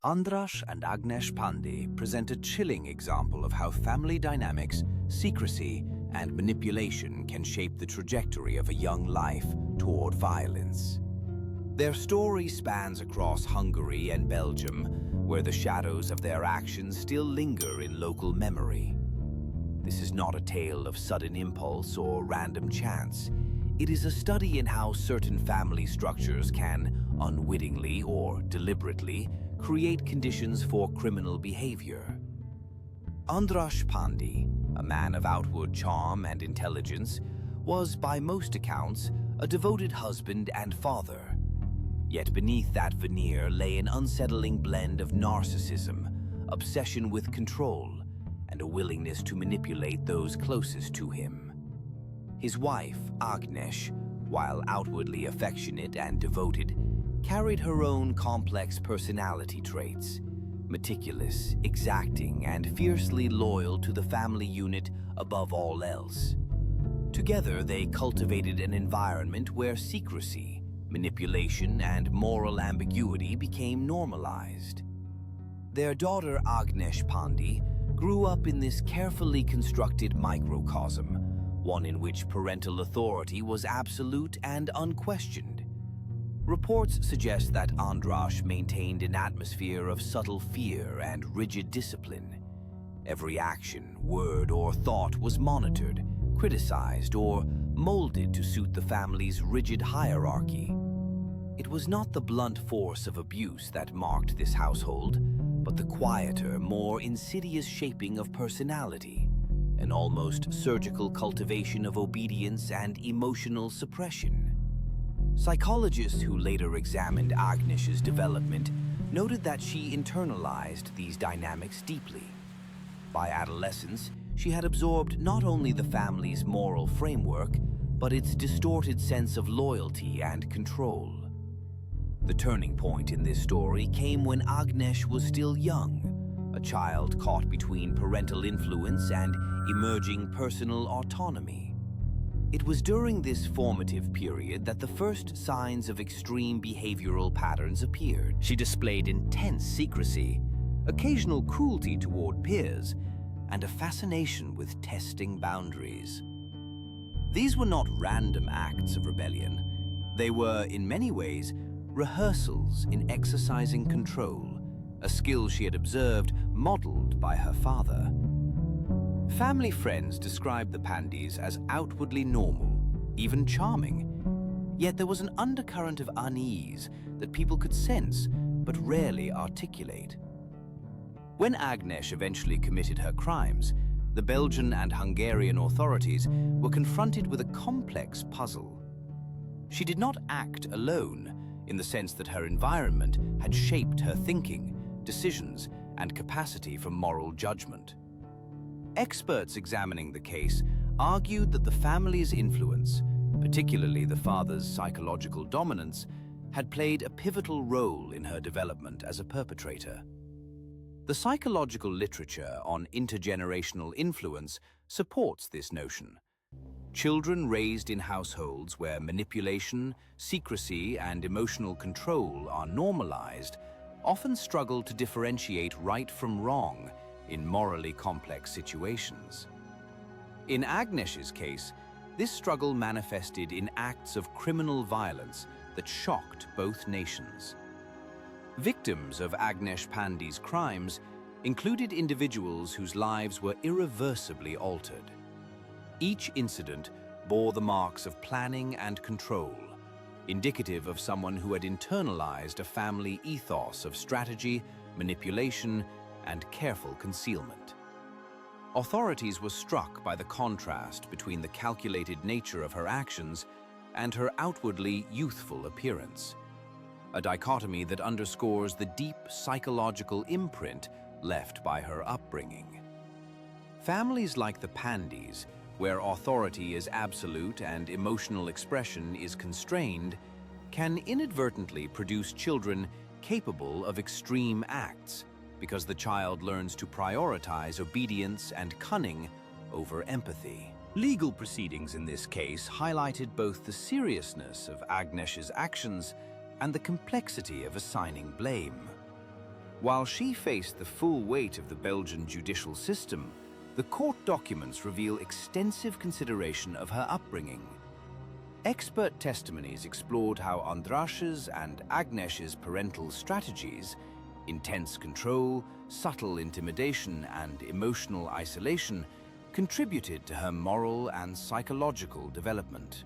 Andras and Agnes Pandey present a chilling example of how family dynamics, secrecy, and manipulation can shape the trajectory of a young life toward violence. Their story spans across Hungary and Belgium, where the shadows of their actions still linger in local memory. This is not a tale of sudden impulse or random chance. It is a study in how certain family structures can, unwittingly or deliberately, create conditions for criminal behavior. Andras Pandey, a man of outward charm and intelligence, was, by most accounts, a devoted husband and father. Yet beneath that veneer lay an unsettling blend of narcissism, obsession with control, and a willingness to manipulate those closest to him. His wife, Agnes, while outwardly affectionate and devoted, carried her own complex personality traits, meticulous, exacting, and fiercely loyal to the family unit above all else. Together, they cultivated an environment where secrecy, manipulation, and moral ambiguity became normalized. Their daughter, Agnes Pandey, grew up in this carefully constructed microcosm, one in which parental authority was absolute and unquestioned. Reports suggest that Andras maintained an atmosphere of subtle fear and rigid discipline. Every action, word, or thought was monitored, criticized, or molded to suit the family's rigid hierarchy. It was not the blunt force of abuse that marked this household, but the quieter, more insidious shaping of personality, an almost surgical cultivation of obedience and emotional suppression. Psychologists who later examined Agnes's development noted that she internalized these dynamics deeply. By adolescence, she had absorbed not only the family's moral framework, but its distorted sense of loyalty and control. The turning point in this story came when Agnes was still young, a child caught between parental influence and emerging personal autonomy. It was during this formative period that the first signs of extreme behavioral patterns appeared. She displayed intense secrecy, occasional cruelty toward peers, and a fascination with testing boundaries. These were not random acts of rebellion. They were, in many ways, rehearsals in exercising control, a skill she had observed modeled by her father. Family friends described the Pandeys as outwardly normal, even charming. Yet there was an undercurrent of unease that people could sense but rarely articulate. When Agnes eventually committed her crimes, the Belgian and Hungarian authorities were confronted with a complex puzzle. She did not act alone, in the sense that her environment had shaped her thinking, decisions, and capacity for moral judgment. Experts examining the case argued that the family's influence, particularly the father's psychological dominance, had played a pivotal role in her development as a perpetrator. The psychological literature on intergenerational influence supports this notion. Children raised in households where manipulation, secrecy, and emotional control are normalized often struggle to differentiate right from wrong in morally complex situations. In Agnes's case, this struggle manifested in acts of criminal violence that shocked both nations. Victims of Agnes Pandey's crimes included individuals whose lives were irreversibly altered. Each incident bore the marks of planning and control, indicative of someone who had internalized a family ethos of strategy, manipulation, and careful concealment. Authorities were struck by the contrast between the calculated nature of her actions and her outwardly youthful appearance, a dichotomy that underscores the deep psychological imprint left by her upbringing. Families like the Pandeys, where authority is absolute and emotional expression is constrained, can inadvertently produce children capable of extreme acts, because the child learns to prioritize obedience and cunning over empathy. Legal proceedings in this case highlighted both the seriousness of Agnes's actions and the complexity of assigning blame. While she faced the full weight of the Belgian judicial system, the court documents reveal extensive consideration of her upbringing. Expert testimonies explored how Andras's and Agnes's parental strategies, intense control, subtle intimidation, and emotional isolation, contributed to her moral and psychological development.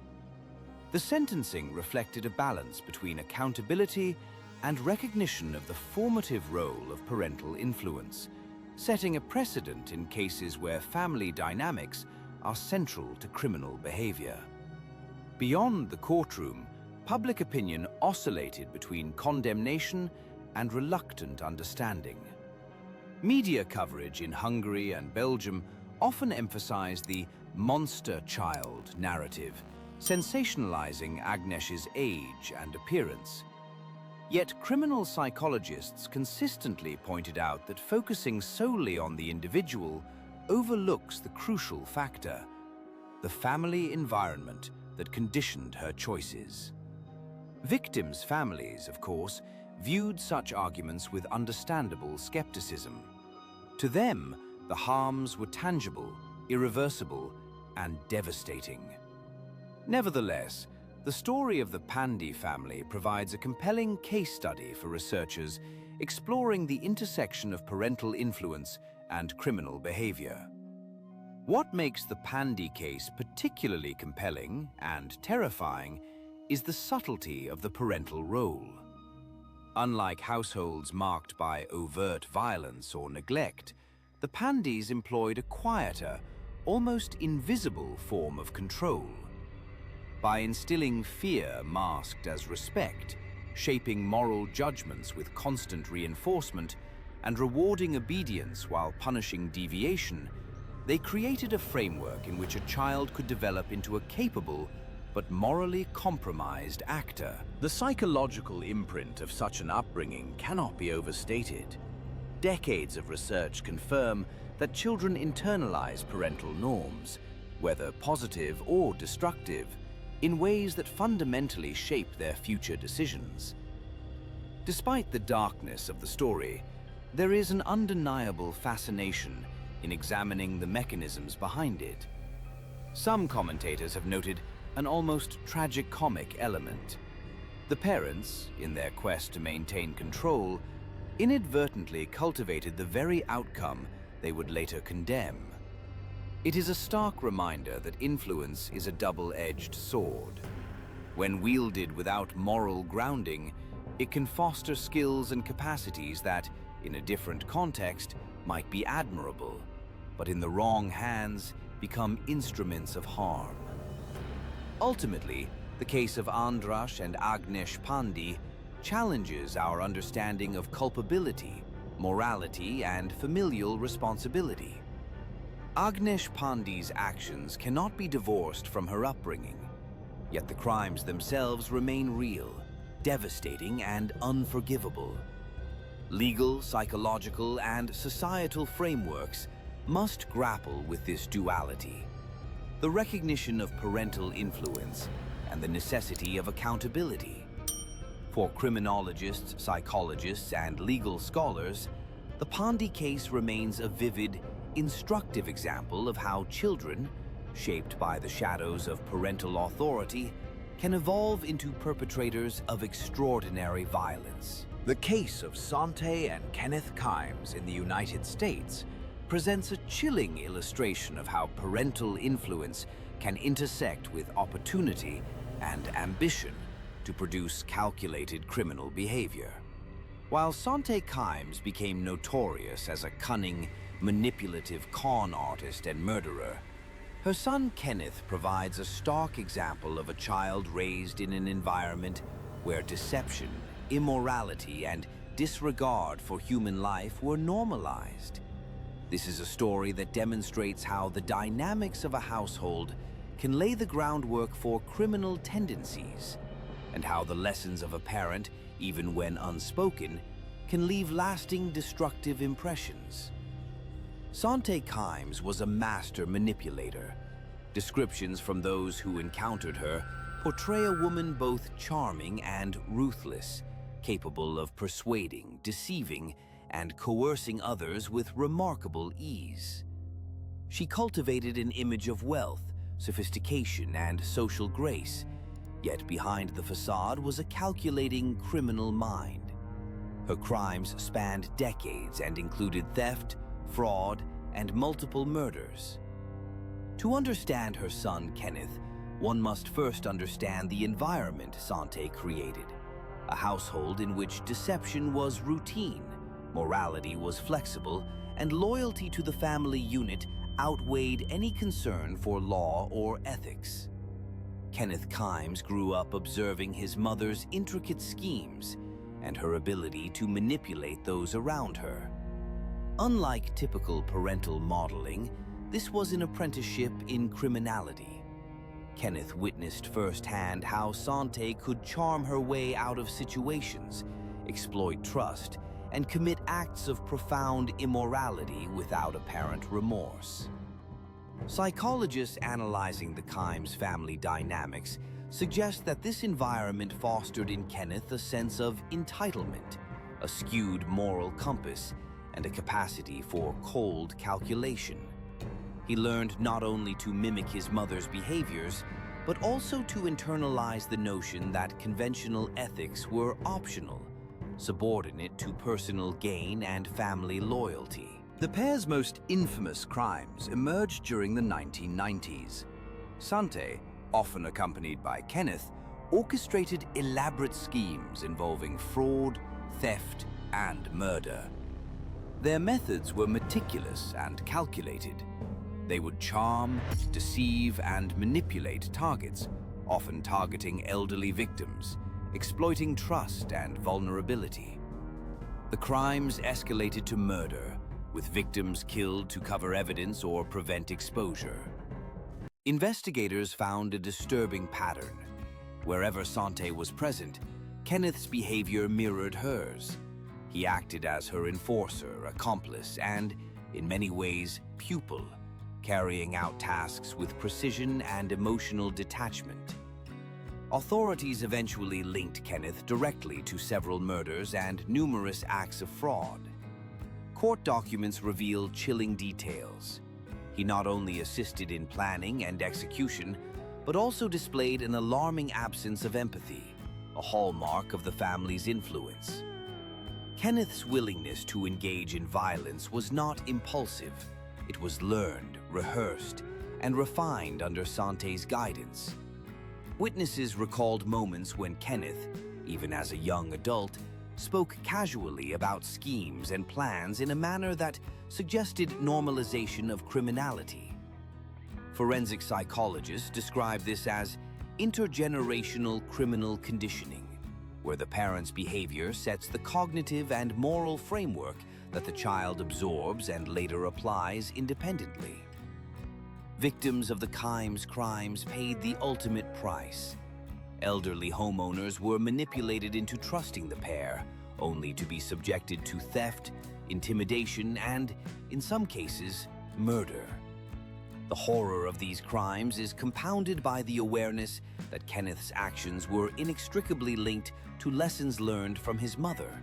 The sentencing reflected a balance between accountability and recognition of the formative role of parental influence, setting a precedent in cases where family dynamics are central to criminal behavior. Beyond the courtroom, public opinion oscillated between condemnation and reluctant understanding. Media coverage in Hungary and Belgium often emphasized the monster child narrative, sensationalizing Agnes's age and appearance. Yet criminal psychologists consistently pointed out that focusing solely on the individual overlooks the crucial factor: the family environment that conditioned her choices. Victims' families, of course, viewed such arguments with understandable skepticism. To them, the harms were tangible, irreversible, and devastating. Nevertheless, the story of the Pandy family provides a compelling case study for researchers exploring the intersection of parental influence and criminal behavior. What makes the Pandy case particularly compelling and terrifying is the subtlety of the parental role. Unlike households marked by overt violence or neglect, the Pandys employed a quieter, almost invisible form of control. By instilling fear masked as respect, shaping moral judgments with constant reinforcement, and rewarding obedience while punishing deviation, they created a framework in which a child could develop into a capable but morally compromised actor. The psychological imprint of such an upbringing cannot be overstated. Decades of research confirm that children internalize parental norms, whether positive or destructive, in ways that fundamentally shape their future decisions. Despite the darkness of the story, there is an undeniable fascination in examining the mechanisms behind it. Some commentators have noted an almost tragic-comic element. The parents, in their quest to maintain control, inadvertently cultivated the very outcome they would later condemn. It is a stark reminder that influence is a double-edged sword. When wielded without moral grounding, it can foster skills and capacities that, in a different context, might be admirable, but in the wrong hands become instruments of harm. Ultimately, the case of Andras and Agnes Pandy challenges our understanding of culpability, morality, and familial responsibility. Agnes Pandy's actions cannot be divorced from her upbringing, yet the crimes themselves remain real, devastating, and unforgivable. Legal, psychological, and societal frameworks must grapple with this duality: the recognition of parental influence and the necessity of accountability. For criminologists, psychologists, and legal scholars, the Pandy case remains a vivid, instructive example of how children, shaped by the shadows of parental authority, can evolve into perpetrators of extraordinary violence. The case of Sante and Kenneth Kimes in the United States presents a chilling illustration of how parental influence can intersect with opportunity and ambition to produce calculated criminal behavior. While Sante Kimes became notorious as a cunning, manipulative con artist and murderer, her son Kenneth provides a stark example of a child raised in an environment where deception, immorality, and disregard for human life were normalized. This is a story that demonstrates how the dynamics of a household can lay the groundwork for criminal tendencies, and how the lessons of a parent, even when unspoken, can leave lasting destructive impressions. Sante Kimes was a master manipulator. Descriptions from those who encountered her portray a woman both charming and ruthless, capable of persuading, deceiving, and coercing others with remarkable ease. She cultivated an image of wealth, sophistication, and social grace, yet behind the facade was a calculating criminal mind. Her crimes spanned decades and included theft, fraud, and multiple murders. To understand her son, Kenneth, one must first understand the environment Sante created, a household in which deception was routine, morality was flexible, and loyalty to the family unit outweighed any concern for law or ethics. Kenneth Kimes grew up observing his mother's intricate schemes and her ability to manipulate those around her. Unlike typical parental modeling, this was an apprenticeship in criminality. Kenneth witnessed firsthand how Sante could charm her way out of situations, exploit trust, and commit acts of profound immorality without apparent remorse. Psychologists analyzing the Kimes family dynamics suggest that this environment fostered in Kenneth a sense of entitlement, a skewed moral compass, and a capacity for cold calculation. He learned not only to mimic his mother's behaviors, but also to internalize the notion that conventional ethics were optional, subordinate to personal gain and family loyalty. The pair's most infamous crimes emerged during the 1990s. Sante, often accompanied by Kenneth, orchestrated elaborate schemes involving fraud, theft, and murder. Their methods were meticulous and calculated. They would charm, deceive, and manipulate targets, often targeting elderly victims, exploiting trust and vulnerability. The crimes escalated to murder, with victims killed to cover evidence or prevent exposure. Investigators found a disturbing pattern. Wherever Sante was present, Kenneth's behavior mirrored hers. He acted as her enforcer, accomplice, and, in many ways, pupil, carrying out tasks with precision and emotional detachment. Authorities eventually linked Kenneth directly to several murders and numerous acts of fraud. Court documents reveal chilling details. He not only assisted in planning and execution, but also displayed an alarming absence of empathy, a hallmark of the family's influence. Kenneth's willingness to engage in violence was not impulsive. It was learned, rehearsed, and refined under Sante's guidance. Witnesses recalled moments when Kenneth, even as a young adult, spoke casually about schemes and plans in a manner that suggested normalization of criminality. Forensic psychologists describe this as intergenerational criminal conditioning, where the parent's behavior sets the cognitive and moral framework that the child absorbs and later applies independently. Victims of the Kimes crimes paid the ultimate price. Elderly homeowners were manipulated into trusting the pair, only to be subjected to theft, intimidation, and, in some cases, murder. The horror of these crimes is compounded by the awareness that Kenneth's actions were inextricably linked to lessons learned from his mother.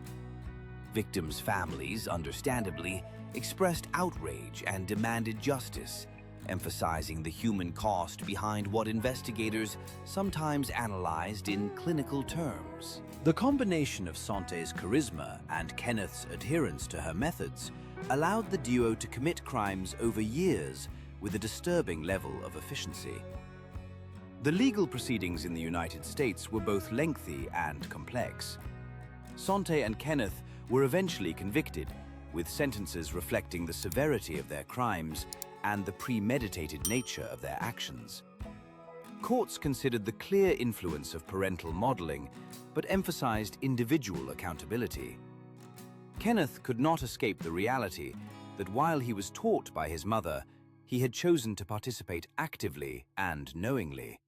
Victims' families, understandably, expressed outrage and demanded justice, emphasizing the human cost behind what investigators sometimes analyzed in clinical terms. The combination of Sante's charisma and Kenneth's adherence to her methods allowed the duo to commit crimes over years with a disturbing level of efficiency. The legal proceedings in the United States were both lengthy and complex. Sante and Kenneth were eventually convicted, with sentences reflecting the severity of their crimes and the premeditated nature of their actions. Courts considered the clear influence of parental modeling, but emphasized individual accountability. Kenneth could not escape the reality that while he was taught by his mother, he had chosen to participate actively and knowingly.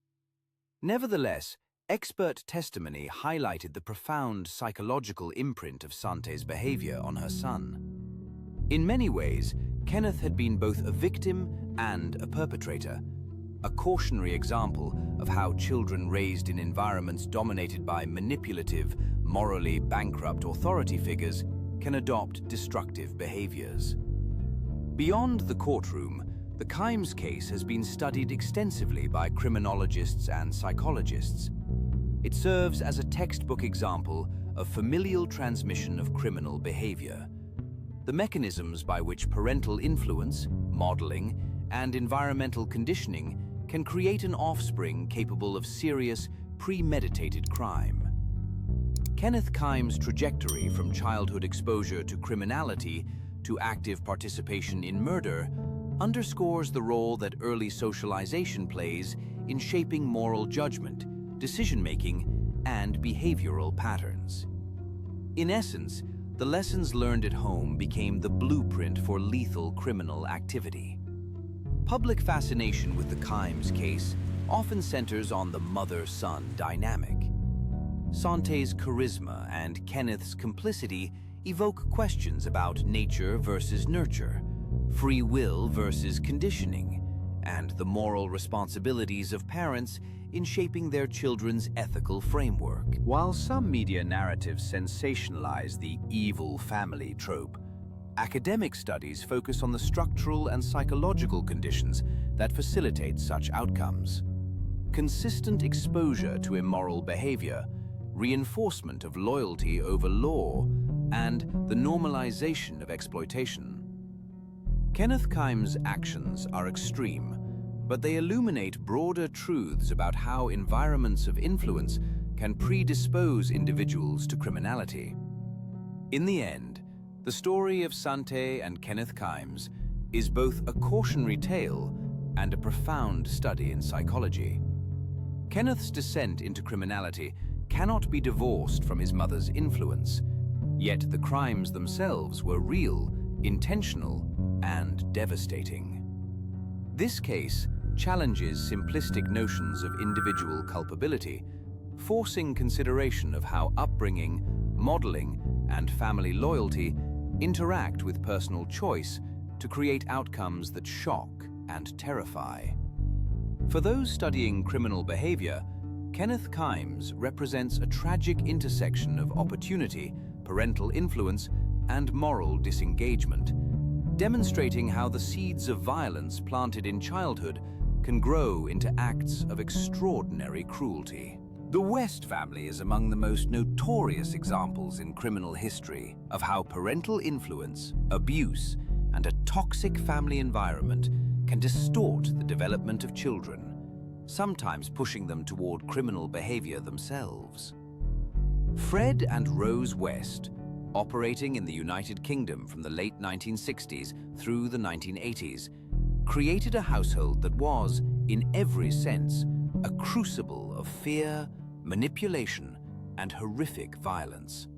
Nevertheless, expert testimony highlighted the profound psychological imprint of Sante's behavior on her son. In many ways, Kenneth had been both a victim and a perpetrator, a cautionary example of how children raised in environments dominated by manipulative, morally bankrupt authority figures can can adopt destructive behaviors. Beyond the courtroom, the Kimes case has been studied extensively by criminologists and psychologists. It serves as a textbook example of familial transmission of criminal behavior. The mechanisms by which parental influence, modeling, and environmental conditioning can create an offspring capable of serious, premeditated crime. Kenneth Kimes' trajectory from childhood exposure to criminality to active participation in murder underscores the role that early socialization plays in shaping moral judgment, decision-making, and behavioral patterns. In essence, the lessons learned at home became the blueprint for lethal criminal activity. Public fascination with the Kimes case often centers on the mother-son dynamic. Sante's charisma and Kenneth's complicity evoke questions about nature versus nurture, free will versus conditioning, and the moral responsibilities of parents in shaping their children's ethical framework. While some media narratives sensationalize the evil family trope, academic studies focus on the structural and psychological conditions that facilitate such outcomes. Consistent exposure to immoral behavior, reinforcement of loyalty over law, and the normalization of exploitation. Kenneth Kimes' actions are extreme, but they illuminate broader truths about how environments of influence can predispose individuals to criminality. In the end, the story of Sante and Kenneth Kimes is both a cautionary tale and a profound study in psychology. Kenneth's descent into criminality cannot be divorced from his mother's influence, yet the crimes themselves were real, intentional, and devastating. This case challenges simplistic notions of individual culpability, forcing consideration of how upbringing, modeling, and family loyalty interact with personal choice to create outcomes that shock and terrify. For those studying criminal behavior, Kenneth Kimes represents a tragic intersection of opportunity, parental influence, and moral disengagement, demonstrating how the seeds of violence planted in childhood can grow into acts of extraordinary cruelty. The West family is among the most notorious examples in criminal history of how parental influence, abuse, and a toxic family environment can distort the development of children, sometimes pushing them toward criminal behavior themselves. Fred and Rose West, operating in the United Kingdom from the late 1960s through the 1980s, created a household that was, in every sense, a crucible of fear, manipulation, and horrific violence.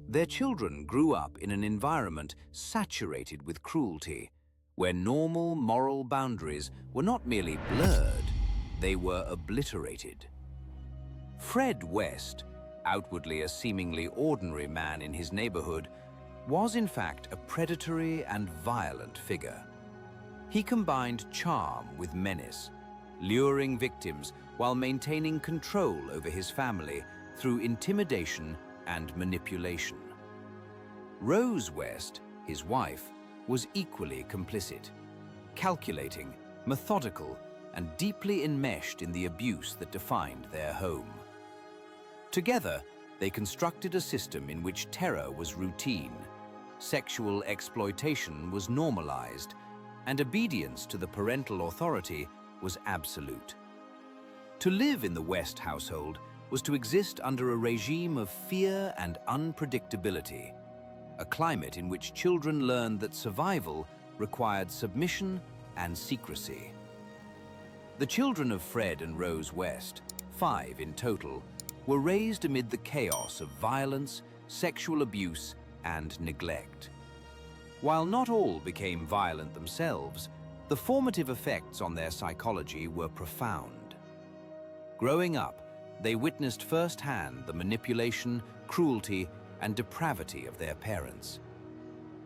Their children grew up in an environment saturated with cruelty, where normal moral boundaries were not merely blurred, they were obliterated. Fred West, outwardly a seemingly ordinary man in his neighborhood, was in fact a predatory and violent figure. He combined charm with menace, luring victims while maintaining control over his family through intimidation and manipulation. Rose West, his wife, was equally complicit, calculating, methodical, and deeply enmeshed in the abuse that defined their home. Together, they constructed a system in which terror was routine, sexual exploitation was normalized, and obedience to the parental authority was absolute. To live in the West household was to exist under a regime of fear and unpredictability, a climate in which children learned that survival required submission and secrecy. The children of Fred and Rose West, 5 in total, were raised amid the chaos of violence, sexual abuse, and neglect. While not all became violent themselves, the formative effects on their psychology were profound. Growing up, they witnessed firsthand the manipulation, cruelty, and depravity of their parents.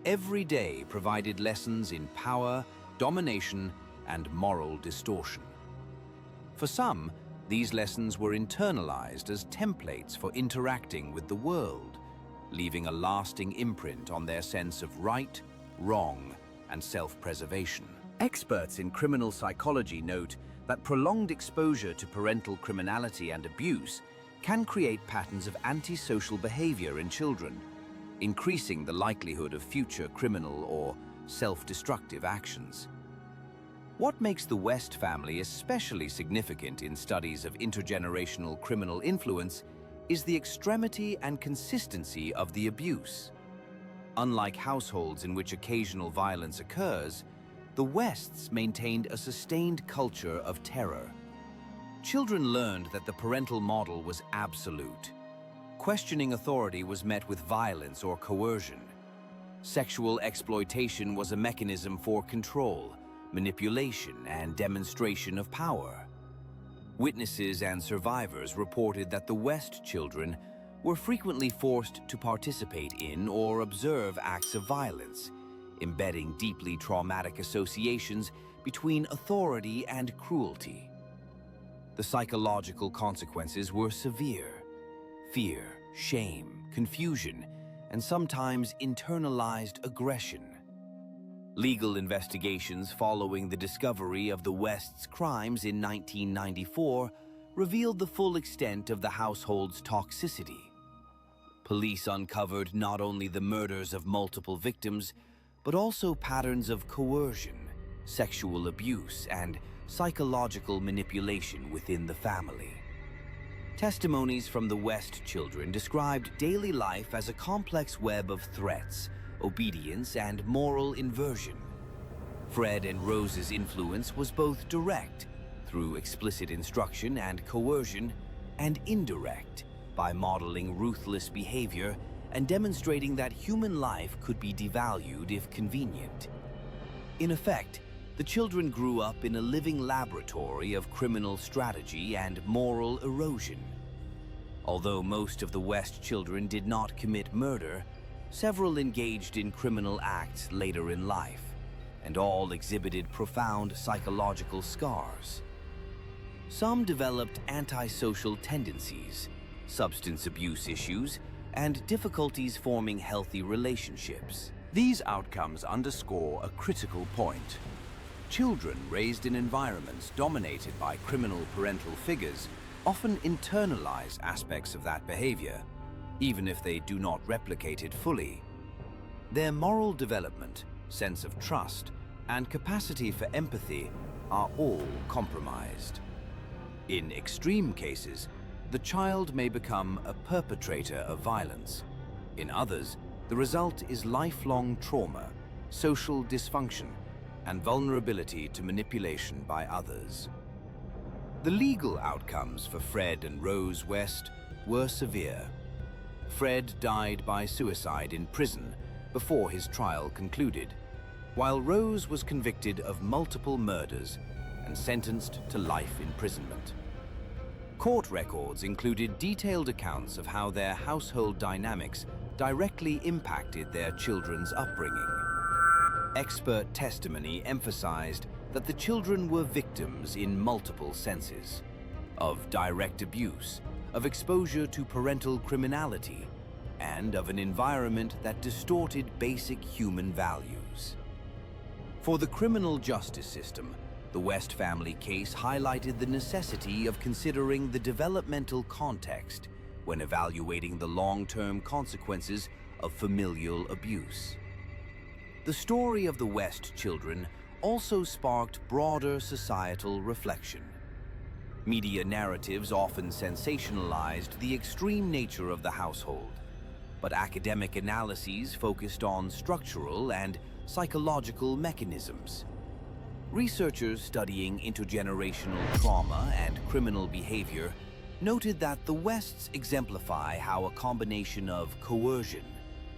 Every day provided lessons in power, domination, and moral distortion. For some, these lessons were internalized as templates for interacting with the world, leaving a lasting imprint on their sense of right, wrong, and self-preservation. Experts in criminal psychology note that prolonged exposure to parental criminality and abuse can create patterns of antisocial behavior in children, increasing the likelihood of future criminal or self-destructive actions. What makes the West family especially significant in studies of intergenerational criminal influence is the extremity and consistency of the abuse. Unlike households in which occasional violence occurs, the West's maintained a sustained culture of terror. Children learned that the parental model was absolute. Questioning authority was met with violence or coercion. Sexual exploitation was a mechanism for control, manipulation, and demonstration of power. Witnesses and survivors reported that the West children were frequently forced to participate in or observe acts of violence, embedding deeply traumatic associations between authority and cruelty. The psychological consequences were severe: fear, shame, confusion, and sometimes internalized aggression. Legal investigations following the discovery of the West's crimes in 1994 revealed the full extent of the household's toxicity. Police uncovered not only the murders of multiple victims, but also patterns of coercion, sexual abuse, and psychological manipulation within the family. Testimonies from the West children described daily life as a complex web of threats, obedience, and moral inversion. Fred and Rose's influence was both direct, through explicit instruction and coercion, and indirect, by modeling ruthless behavior and demonstrating that human life could be devalued if convenient. In effect, the children grew up in a living laboratory of criminal strategy and moral erosion. Although most of the West children did not commit murder, several engaged in criminal acts later in life, and all exhibited profound psychological scars. Some developed antisocial tendencies, substance abuse issues, and difficulties forming healthy relationships. These outcomes underscore a critical point. Children raised in environments dominated by criminal parental figures often internalize aspects of that behavior, even if they do not replicate it fully. Their moral development, sense of trust, and capacity for empathy are all compromised. In extreme cases, the child may become a perpetrator of violence. In others, the result is lifelong trauma, social dysfunction, and vulnerability to manipulation by others. The legal outcomes for Fred and Rose West were severe. Fred died by suicide in prison before his trial concluded, while Rose was convicted of multiple murders and sentenced to life imprisonment. Court records included detailed accounts of how their household dynamics directly impacted their children's upbringing. Expert testimony emphasized that the children were victims in multiple senses: of direct abuse, of exposure to parental criminality, and of an environment that distorted basic human values. For the criminal justice system, the West family case highlighted the necessity of considering the developmental context when evaluating the long-term consequences of familial abuse. The story of the West children also sparked broader societal reflection. Media narratives often sensationalized the extreme nature of the household, but academic analyses focused on structural and psychological mechanisms. Researchers studying intergenerational trauma and criminal behavior noted that the Wests exemplify how a combination of coercion,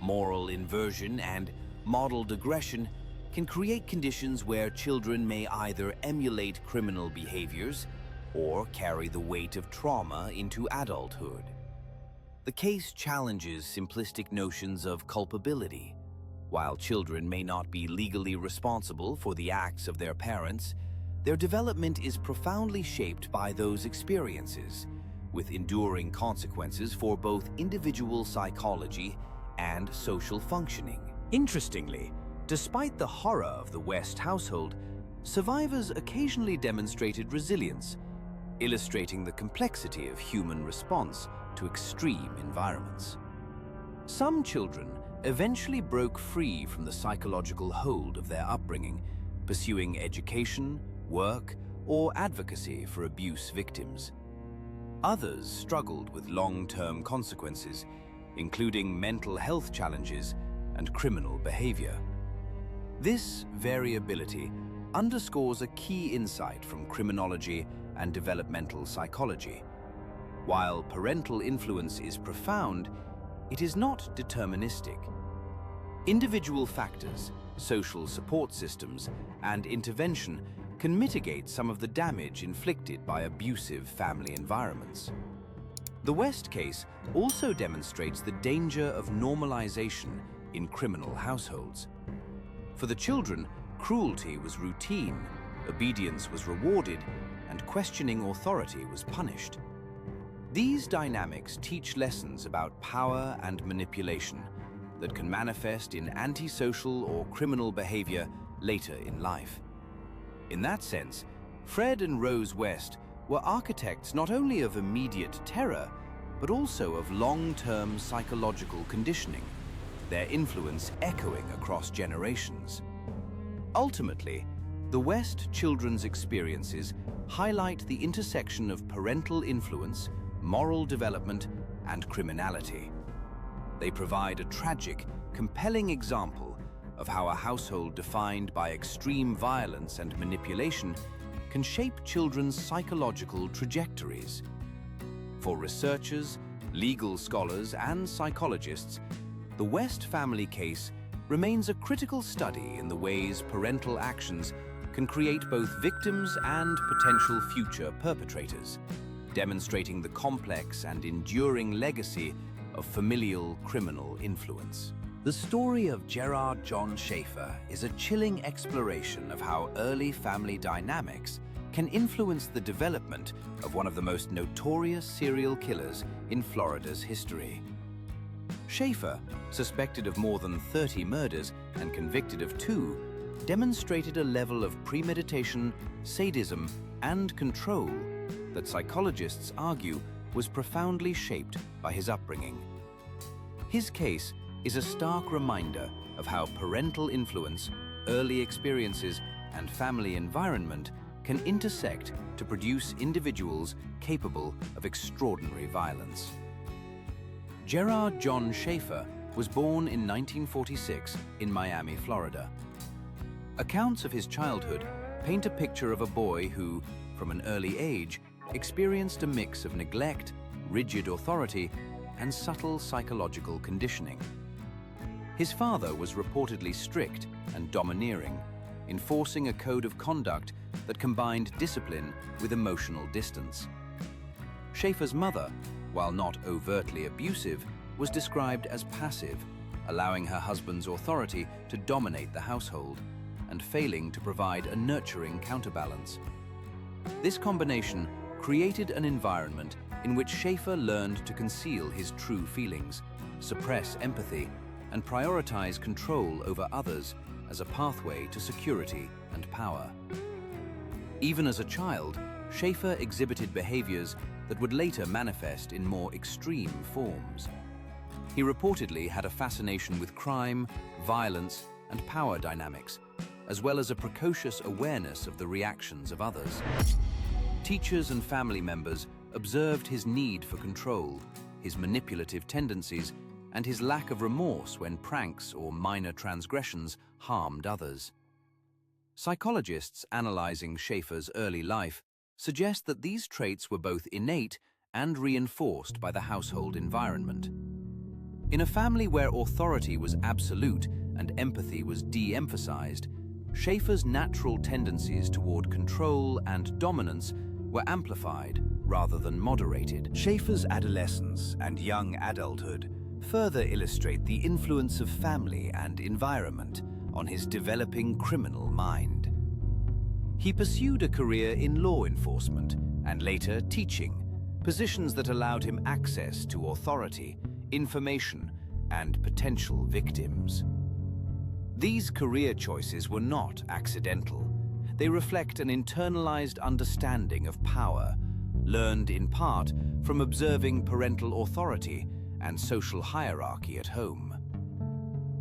moral inversion, and modeled aggression can create conditions where children may either emulate criminal behaviors or carry the weight of trauma into adulthood. The case challenges simplistic notions of culpability. While children may not be legally responsible for the acts of their parents, their development is profoundly shaped by those experiences, with enduring consequences for both individual psychology and social functioning. Interestingly, despite the horror of the West household, survivors occasionally demonstrated resilience, illustrating the complexity of human response to extreme environments. Some children eventually broke free from the psychological hold of their upbringing, pursuing education, work, or advocacy for abuse victims. Others struggled with long-term consequences, including mental health challenges and criminal behavior. This variability underscores a key insight from criminology and developmental psychology. While parental influence is profound, it is not deterministic. Individual factors, social support systems, and intervention can mitigate some of the damage inflicted by abusive family environments. The West case also demonstrates the danger of normalization in criminal households. For the children, cruelty was routine, obedience was rewarded, and questioning authority was punished. These dynamics teach lessons about power and manipulation that can manifest in antisocial or criminal behavior later in life. In that sense, Fred and Rose West were architects not only of immediate terror, but also of long-term psychological conditioning, their influence echoing across generations. Ultimately, the West children's experiences highlight the intersection of parental influence, moral development, and criminality. They provide a tragic, compelling example of how a household defined by extreme violence and manipulation can shape children's psychological trajectories. For researchers, legal scholars, and psychologists, the West family case remains a critical study in the ways parental actions can create both victims and potential future perpetrators, demonstrating the complex and enduring legacy of familial criminal influence. The story of Gerard John Schaefer is a chilling exploration of how early family dynamics can influence the development of one of the most notorious serial killers in Florida's history. Schaefer, suspected of more than 30 murders and convicted of 2, demonstrated a level of premeditation, sadism, and control that psychologists argue was profoundly shaped by his upbringing. His case is a stark reminder of how parental influence, early experiences, and family environment can intersect to produce individuals capable of extraordinary violence. Gerard John Schaefer was born in 1946 in Miami, Florida. Accounts of his childhood paint a picture of a boy who, from an early age, experienced a mix of neglect, rigid authority, and subtle psychological conditioning. His father was reportedly strict and domineering, enforcing a code of conduct that combined discipline with emotional distance. Schaefer's mother, while not overtly abusive, was described as passive, allowing her husband's authority to dominate the household and failing to provide a nurturing counterbalance. This combination created an environment in which Schaefer learned to conceal his true feelings, suppress empathy, and prioritize control over others as a pathway to security and power. Even as a child, Schaefer exhibited behaviors that would later manifest in more extreme forms. He reportedly had a fascination with crime, violence, and power dynamics, as well as a precocious awareness of the reactions of others. Teachers and family members observed his need for control, his manipulative tendencies, and his lack of remorse when pranks or minor transgressions harmed others. Psychologists analyzing Schaefer's early life suggest that these traits were both innate and reinforced by the household environment. In a family where authority was absolute and empathy was de-emphasized, Schaefer's natural tendencies toward control and dominance were amplified rather than moderated. Schaefer's adolescence and young adulthood further illustrate the influence of family and environment on his developing criminal mind. He pursued a career in law enforcement and later teaching, positions that allowed him access to authority, information, and potential victims. These career choices were not accidental. They reflect an internalized understanding of power, learned in part from observing parental authority and social hierarchy at home.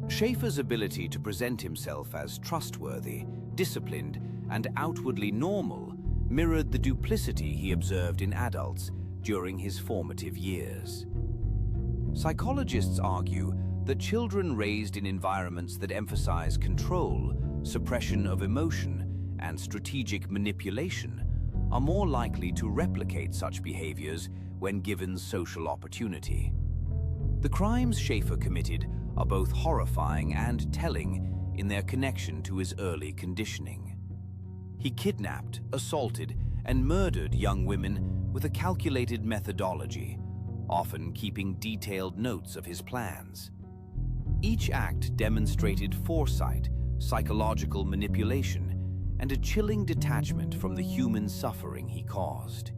Schaefer's ability to present himself as trustworthy, disciplined, and outwardly normal mirrored the duplicity he observed in adults during his formative years. Psychologists argue that children raised in environments that emphasize control, suppression of emotion, and strategic manipulation are more likely to replicate such behaviors when given social opportunity. The crimes Schaefer committed are both horrifying and telling in their connection to his early conditioning. He kidnapped, assaulted, and murdered young women with a calculated methodology, often keeping detailed notes of his plans. Each act demonstrated foresight, psychological manipulation, and a chilling detachment from the human suffering he caused.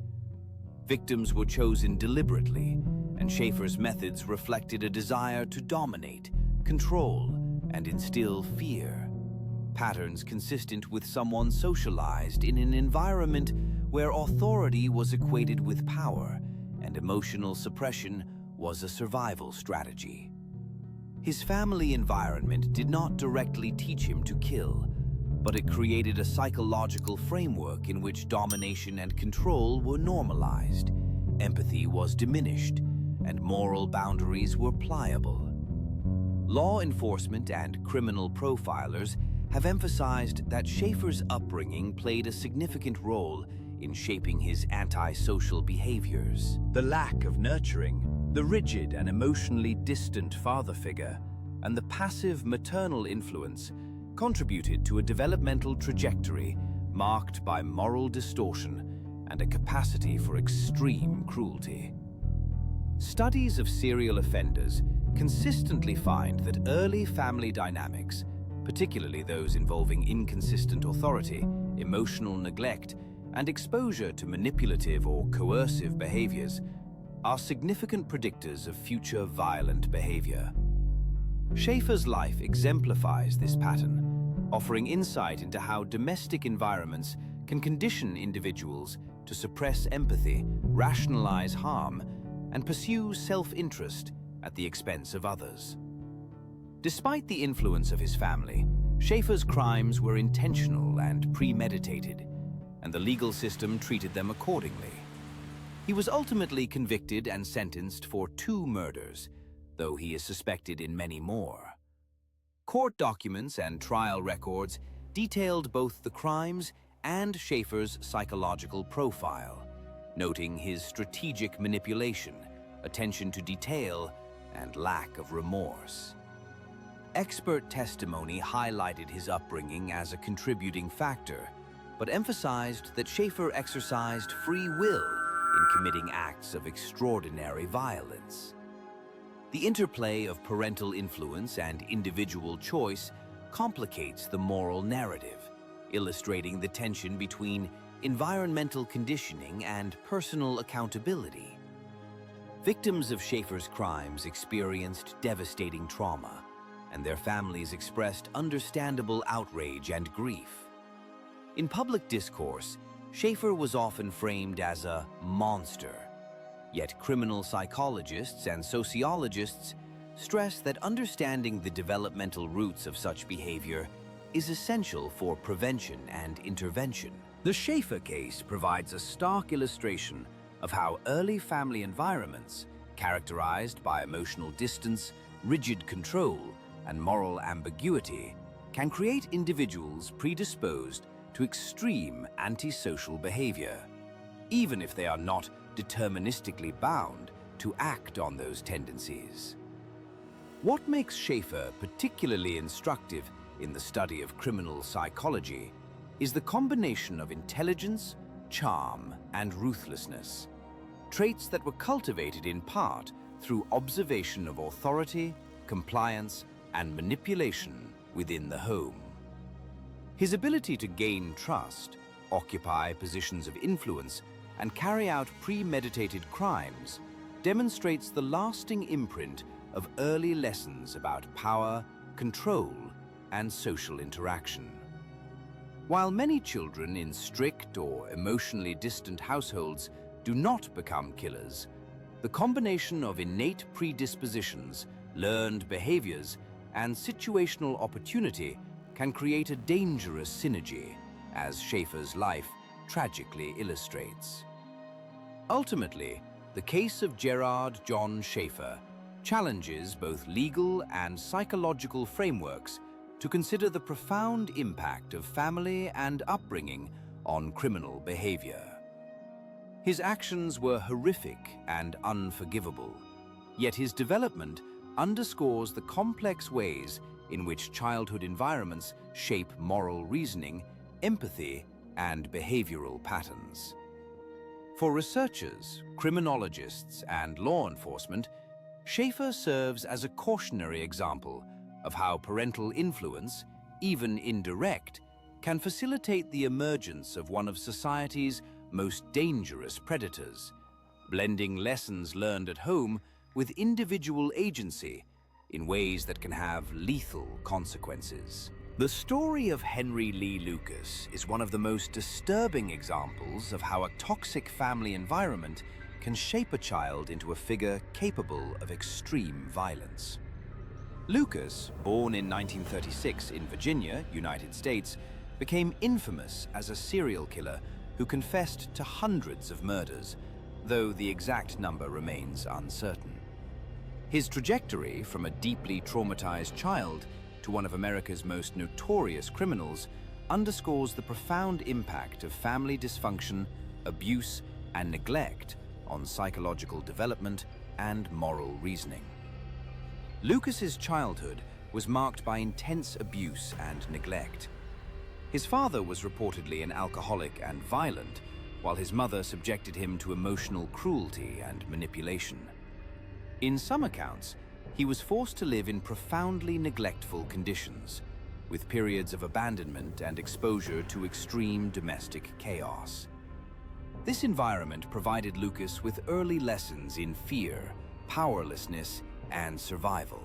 Victims were chosen deliberately, and Schaefer's methods reflected a desire to dominate, control, and instill fear. Patterns consistent with someone socialized in an environment where authority was equated with power and emotional suppression was a survival strategy. His family environment did not directly teach him to kill, but it created a psychological framework in which domination and control were normalized, empathy was diminished, and moral boundaries were pliable. Law enforcement and criminal profilers have emphasized that Schaefer's upbringing played a significant role in shaping his antisocial behaviors. The lack of nurturing, the rigid and emotionally distant father figure, and the passive maternal influence contributed to a developmental trajectory marked by moral distortion and a capacity for extreme cruelty. Studies of serial offenders consistently find that early family dynamics, particularly those involving inconsistent authority, emotional neglect, and exposure to manipulative or coercive behaviors, are significant predictors of future violent behavior. Schaefer's life exemplifies this pattern, offering insight into how domestic environments can condition individuals to suppress empathy, rationalize harm, and pursue self-interest at the expense of others. Despite the influence of his family, Schaefer's crimes were intentional and premeditated, and the legal system treated them accordingly. He was ultimately convicted and sentenced for 2 murders, though he is suspected in many more. Court documents and trial records detailed both the crimes and Schaefer's psychological profile, noting his strategic manipulation, attention to detail, and lack of remorse. Expert testimony highlighted his upbringing as a contributing factor, but emphasized that Schaefer exercised free will in committing acts of extraordinary violence. The interplay of parental influence and individual choice complicates the moral narrative, illustrating the tension between environmental conditioning and personal accountability. Victims of Schaefer's crimes experienced devastating trauma, and their families expressed understandable outrage and grief. In public discourse, Schaefer was often framed as a monster, yet criminal psychologists and sociologists stress that understanding the developmental roots of such behavior is essential for prevention and intervention. The Schaefer case provides a stark illustration of how early family environments, characterized by emotional distance, rigid control, and moral ambiguity, can create individuals predisposed to extreme antisocial behavior, even if they are not deterministically bound to act on those tendencies. What makes Schaefer particularly instructive in the study of criminal psychology is the combination of intelligence, charm, and ruthlessness, traits that were cultivated in part through observation of authority, compliance, and manipulation within the home. His ability to gain trust, occupy positions of influence, and carry out premeditated crimes demonstrates the lasting imprint of early lessons about power, control, and social interaction. While many children in strict or emotionally distant households do not become killers, the combination of innate predispositions, learned behaviors, and situational opportunity can create a dangerous synergy, as Schaefer's life tragically illustrates. Ultimately, the case of Gerard John Schaefer challenges both legal and psychological frameworks to consider the profound impact of family and upbringing on criminal behavior. His actions were horrific and unforgivable, yet his development underscores the complex ways in which childhood environments shape moral reasoning, empathy, and behavioral patterns. For researchers, criminologists, and law enforcement, Schaefer serves as a cautionary example of how parental influence, even indirect, can facilitate the emergence of one of society's most dangerous predators, blending lessons learned at home with individual agency in ways that can have lethal consequences. The story of Henry Lee Lucas is one of the most disturbing examples of how a toxic family environment can shape a child into a figure capable of extreme violence. Lucas, born in 1936 in Virginia, United States, became infamous as a serial killer who confessed to hundreds of murders, though the exact number remains uncertain. His trajectory from a deeply traumatized child to one of America's most notorious criminals underscores the profound impact of family dysfunction, abuse, and neglect on psychological development and moral reasoning. Lucas's childhood was marked by intense abuse and neglect. His father was reportedly an alcoholic and violent, while his mother subjected him to emotional cruelty and manipulation. In some accounts, he was forced to live in profoundly neglectful conditions, with periods of abandonment and exposure to extreme domestic chaos. This environment provided Lucas with early lessons in fear, powerlessness, and survival,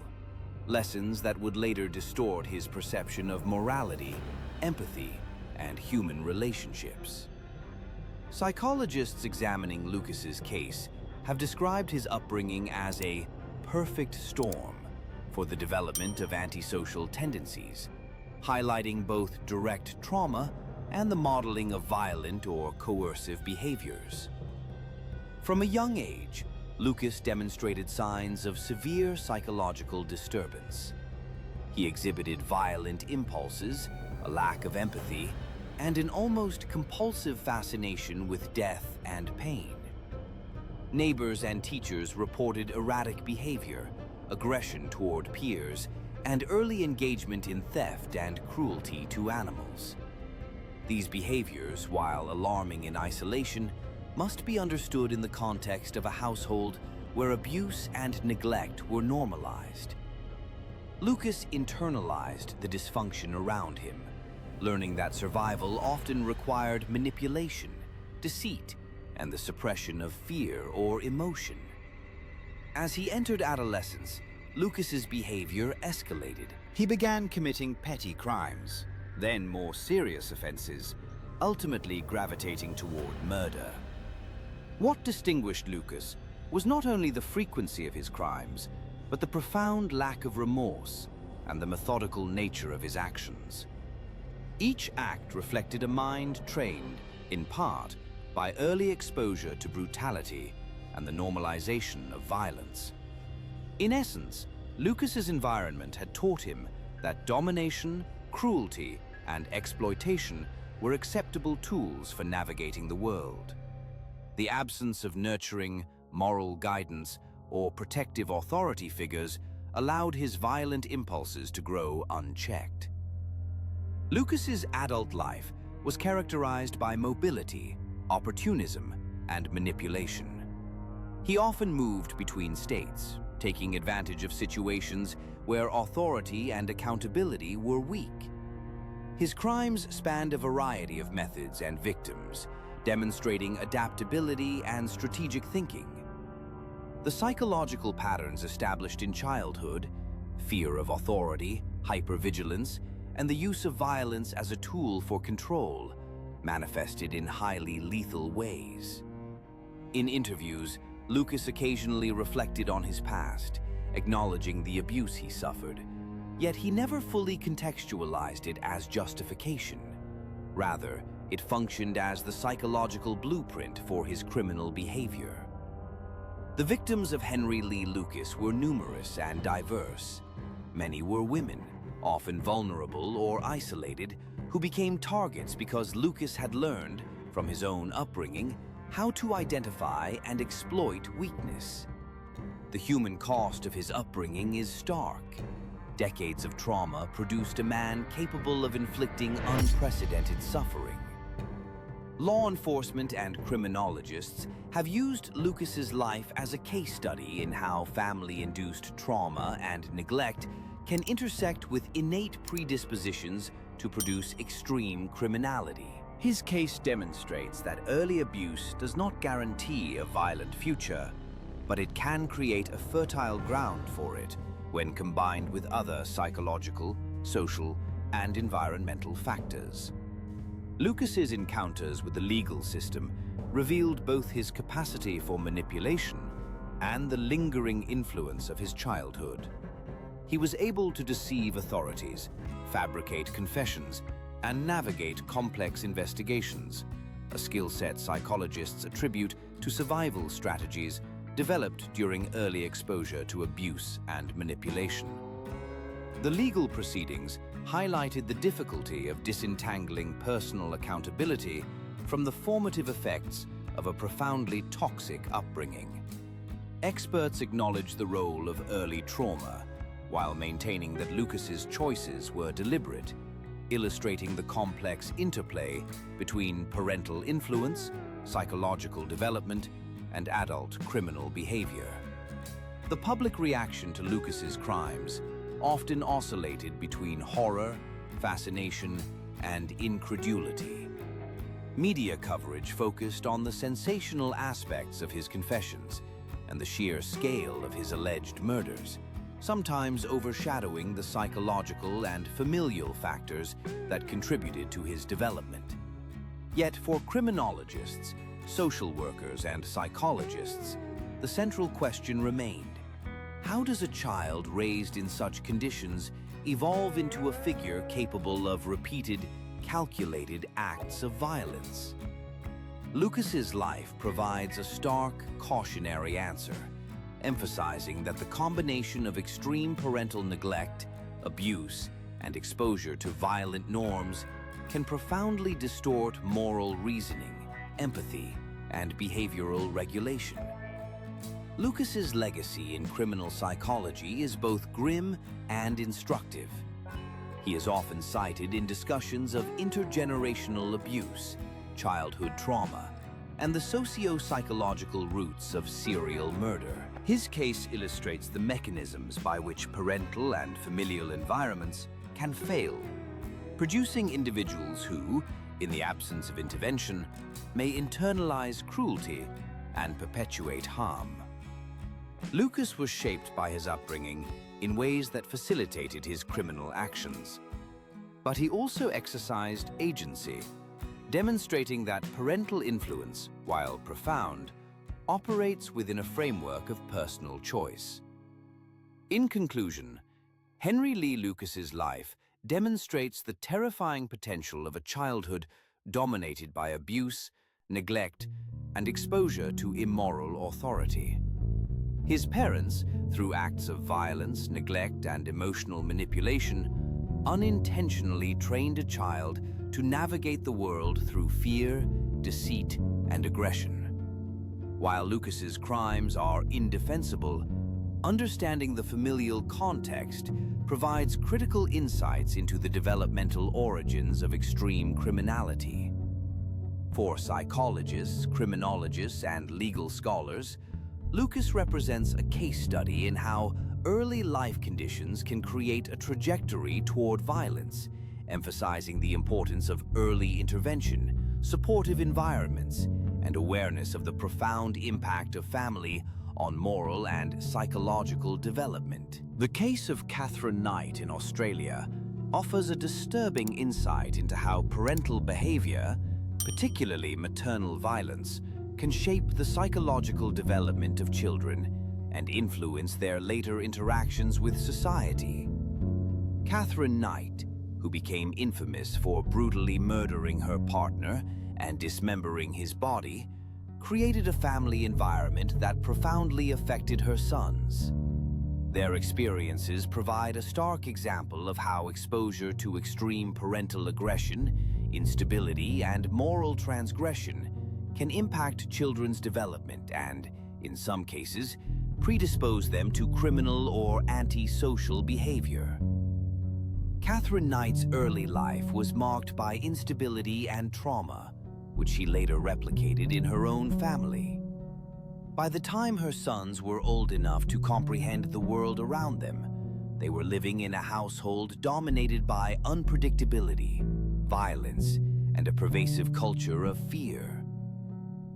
lessons that would later distort his perception of morality, empathy, and human relationships. Psychologists examining Lucas's case have described his upbringing as a perfect storm for the development of antisocial tendencies, highlighting both direct trauma and the modeling of violent or coercive behaviors. From a young age, Lucas demonstrated signs of severe psychological disturbance. He exhibited violent impulses, a lack of empathy, and an almost compulsive fascination with death and pain. Neighbors and teachers reported erratic behavior, aggression toward peers, and early engagement in theft and cruelty to animals. These behaviors, while alarming in isolation, must be understood in the context of a household where abuse and neglect were normalized. Lucas internalized the dysfunction around him, learning that survival often required manipulation, deceit, and the suppression of fear or emotion. As he entered adolescence, Lucas's behavior escalated. He began committing petty crimes, then more serious offenses, ultimately gravitating toward murder. What distinguished Lucas was not only the frequency of his crimes, but the profound lack of remorse and the methodical nature of his actions. Each act reflected a mind trained, in part, by early exposure to brutality and the normalization of violence. In essence, Lucas's environment had taught him that domination, cruelty, and exploitation were acceptable tools for navigating the world. The absence of nurturing, moral guidance, or protective authority figures allowed his violent impulses to grow unchecked. Lucas's adult life was characterized by mobility, opportunism, and manipulation. He often moved between states, taking advantage of situations where authority and accountability were weak. His crimes spanned a variety of methods and victims, demonstrating adaptability and strategic thinking. The psychological patterns established in childhood, fear of authority, hypervigilance, and the use of violence as a tool for control, manifested in highly lethal ways. In interviews, Lucas occasionally reflected on his past, acknowledging the abuse he suffered, yet he never fully contextualized it as justification. Rather, it functioned as the psychological blueprint for his criminal behavior. The victims of Henry Lee Lucas were numerous and diverse. Many were women, often vulnerable or isolated, who became targets because Lucas had learned, from his own upbringing, how to identify and exploit weakness. The human cost of his upbringing is stark. Decades of trauma produced a man capable of inflicting unprecedented suffering. Law enforcement and criminologists have used Lucas's life as a case study in how family-induced trauma and neglect can intersect with innate predispositions to produce extreme criminality. His case demonstrates that early abuse does not guarantee a violent future, but it can create a fertile ground for it when combined with other psychological, social, and environmental factors. Lucas's encounters with the legal system revealed both his capacity for manipulation and the lingering influence of his childhood. He was able to deceive authorities, fabricate confessions, and navigate complex investigations, a skill set psychologists attribute to survival strategies developed during early exposure to abuse and manipulation. The legal proceedings highlighted the difficulty of disentangling personal accountability from the formative effects of a profoundly toxic upbringing. Experts acknowledge the role of early trauma, while maintaining that Lucas's choices were deliberate, illustrating the complex interplay between parental influence, psychological development, and adult criminal behavior. The public reaction to Lucas's crimes often oscillated between horror, fascination, and incredulity. Media coverage focused on the sensational aspects of his confessions and the sheer scale of his alleged murders, sometimes overshadowing the psychological and familial factors that contributed to his development. Yet for criminologists, social workers, and psychologists, the central question remained: how does a child raised in such conditions evolve into a figure capable of repeated, calculated acts of violence? Lucas's life provides a stark, cautionary answer, emphasizing that the combination of extreme parental neglect, abuse, and exposure to violent norms can profoundly distort moral reasoning, empathy, and behavioral regulation. Lucas's legacy in criminal psychology is both grim and instructive. He is often cited in discussions of intergenerational abuse, childhood trauma, and the socio-psychological roots of serial murder. His case illustrates the mechanisms by which parental and familial environments can fail, producing individuals who, in the absence of intervention, may internalize cruelty and perpetuate harm. Lucas was shaped by his upbringing in ways that facilitated his criminal actions. But he also exercised agency, demonstrating that parental influence, while profound, operates within a framework of personal choice. In conclusion, Henry Lee Lucas's life demonstrates the terrifying potential of a childhood dominated by abuse, neglect, and exposure to immoral authority. His parents, through acts of violence, neglect, and emotional manipulation, unintentionally trained a child to navigate the world through fear, deceit, and aggression. While Lucas's crimes are indefensible, understanding the familial context provides critical insights into the developmental origins of extreme criminality. For psychologists, criminologists, and legal scholars, Lucas represents a case study in how early life conditions can create a trajectory toward violence, emphasizing the importance of early intervention, supportive environments, and awareness of the profound impact of family on moral and psychological development. The case of Catherine Knight in Australia offers a disturbing insight into how parental behavior, particularly maternal violence, can shape the psychological development of children and influence their later interactions with society. Catherine Knight, who became infamous for brutally murdering her partner and dismembering his body, created a family environment that profoundly affected her sons. Their experiences provide a stark example of how exposure to extreme parental aggression, instability, and moral transgression can impact children's development and, in some cases, predispose them to criminal or antisocial behavior. Catherine Knight's early life was marked by instability and trauma, which she later replicated in her own family. By the time her sons were old enough to comprehend the world around them, they were living in a household dominated by unpredictability, violence, and a pervasive culture of fear.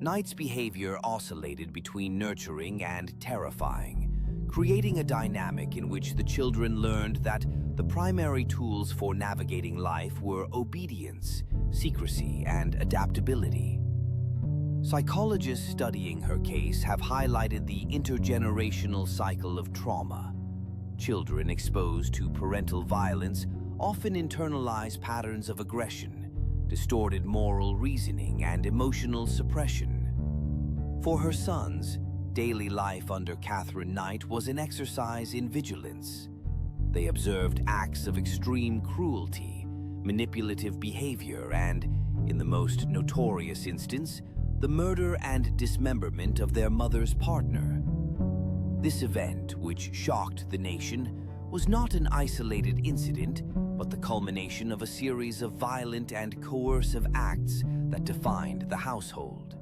Knight's behavior oscillated between nurturing and terrifying, creating a dynamic in which the children learned that the primary tools for navigating life were obedience, secrecy, and adaptability. Psychologists studying her case have highlighted the intergenerational cycle of trauma. Children exposed to parental violence often internalize patterns of aggression, distorted moral reasoning, and emotional suppression. For her sons, daily life under Catherine Knight was an exercise in vigilance. They observed acts of extreme cruelty, manipulative behavior, and, in the most notorious instance, the murder and dismemberment of their mother's partner. This event, which shocked the nation, was not an isolated incident, but the culmination of a series of violent and coercive acts that defined the household.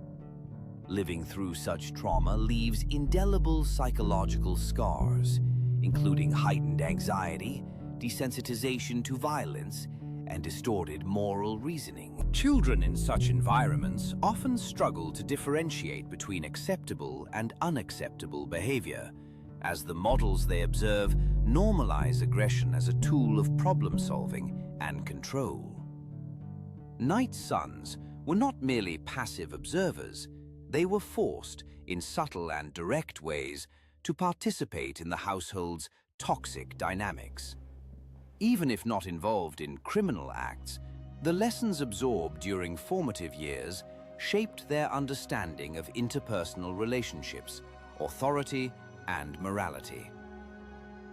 Living through such trauma leaves indelible psychological scars, including heightened anxiety, desensitization to violence, and distorted moral reasoning. Children in such environments often struggle to differentiate between acceptable and unacceptable behavior, as the models they observe normalize aggression as a tool of problem-solving and control. Knight's sons were not merely passive observers, they were forced, in subtle and direct ways, to participate in the household's toxic dynamics. Even if not involved in criminal acts, the lessons absorbed during formative years shaped their understanding of interpersonal relationships, authority, and morality.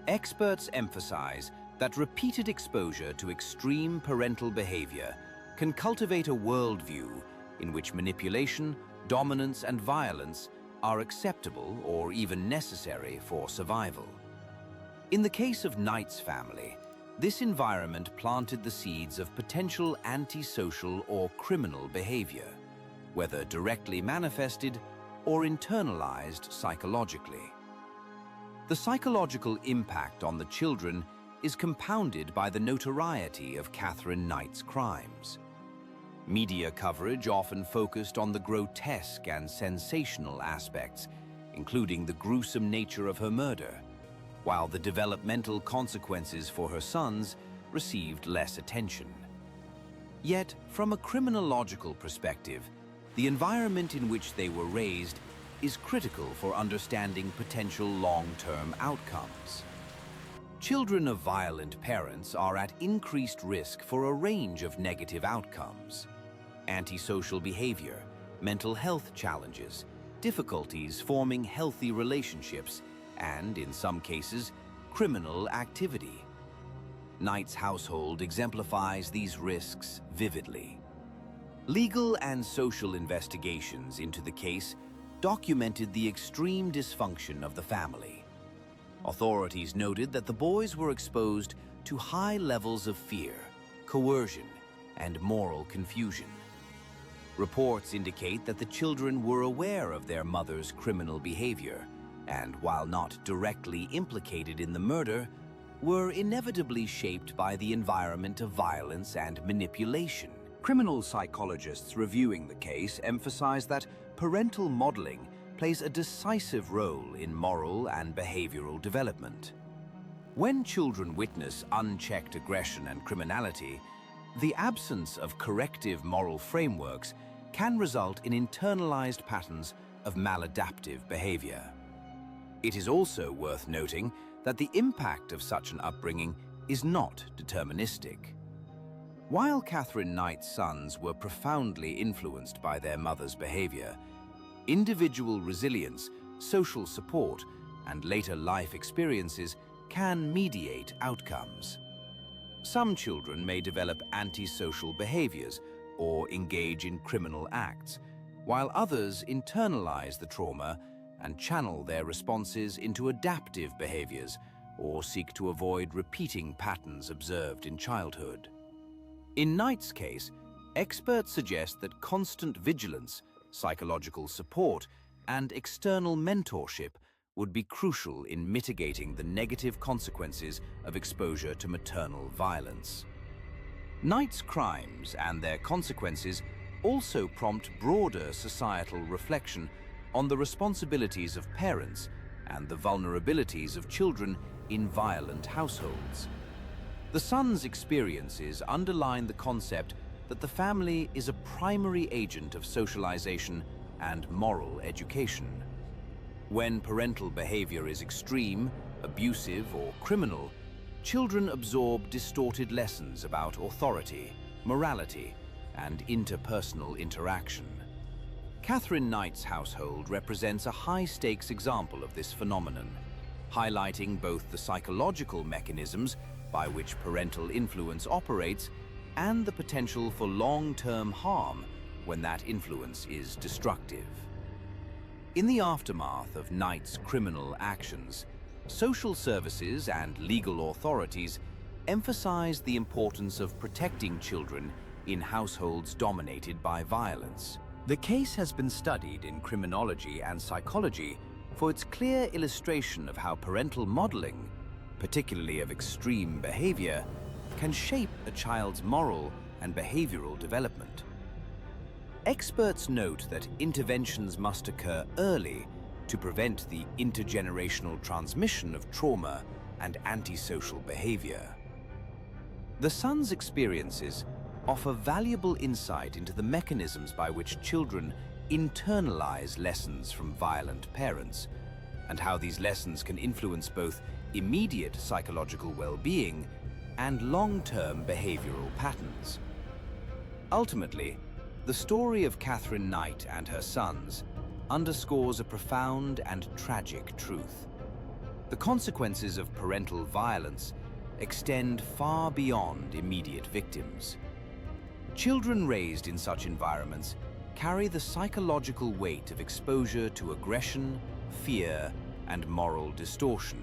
Experts emphasize that repeated exposure to extreme parental behavior can cultivate a worldview in which manipulation, dominance, and violence are acceptable or even necessary for survival. In the case of Knight's family, this environment planted the seeds of potential antisocial or criminal behavior, whether directly manifested or internalized psychologically. The psychological impact on the children is compounded by the notoriety of Catherine Knight's crimes. Media coverage often focused on the grotesque and sensational aspects, including the gruesome nature of her murder, while the developmental consequences for her sons received less attention. Yet, from a criminological perspective, the environment in which they were raised is critical for understanding potential long-term outcomes. Children of violent parents are at increased risk for a range of negative outcomes: antisocial behavior, mental health challenges, difficulties forming healthy relationships, and, in some cases, criminal activity. Knight's household exemplifies these risks vividly. Legal and social investigations into the case documented the extreme dysfunction of the family. Authorities noted that the boys were exposed to high levels of fear, coercion, and moral confusion. Reports indicate that the children were aware of their mother's criminal behavior, and while not directly implicated in the murder, were inevitably shaped by the environment of violence and manipulation. Criminal psychologists reviewing the case emphasize that parental modeling plays a decisive role in moral and behavioral development. When children witness unchecked aggression and criminality, the absence of corrective moral frameworks can result in internalized patterns of maladaptive behavior. It is also worth noting that the impact of such an upbringing is not deterministic. While Catherine Knight's sons were profoundly influenced by their mother's behavior, individual resilience, social support, and later life experiences can mediate outcomes. Some children may develop antisocial behaviors or engage in criminal acts, while others internalize the trauma and channel their responses into adaptive behaviors or seek to avoid repeating patterns observed in childhood. In Knight's case, experts suggest that constant vigilance, psychological support, and external mentorship would be crucial in mitigating the negative consequences of exposure to maternal violence. Knight's crimes and their consequences also prompt broader societal reflection on the responsibilities of parents and the vulnerabilities of children in violent households. The son's experiences underline the concept that the family is a primary agent of socialization and moral education. When parental behavior is extreme, abusive, or criminal, children absorb distorted lessons about authority, morality, and interpersonal interaction. Catherine Knight's household represents a high-stakes example of this phenomenon, highlighting both the psychological mechanisms by which parental influence operates and the potential for long-term harm when that influence is destructive. In the aftermath of Knight's criminal actions, social services and legal authorities emphasize the importance of protecting children in households dominated by violence. The case has been studied in criminology and psychology for its clear illustration of how parental modeling, particularly of extreme behavior, can shape a child's moral and behavioral development. Experts note that interventions must occur early to prevent the intergenerational transmission of trauma and antisocial behavior. The son's experiences offer valuable insight into the mechanisms by which children internalize lessons from violent parents, and how these lessons can influence both immediate psychological well-being and long-term behavioral patterns. Ultimately, the story of Catherine Knight and her sons underscores a profound and tragic truth. The consequences of parental violence extend far beyond immediate victims. Children raised in such environments carry the psychological weight of exposure to aggression, fear, and moral distortion,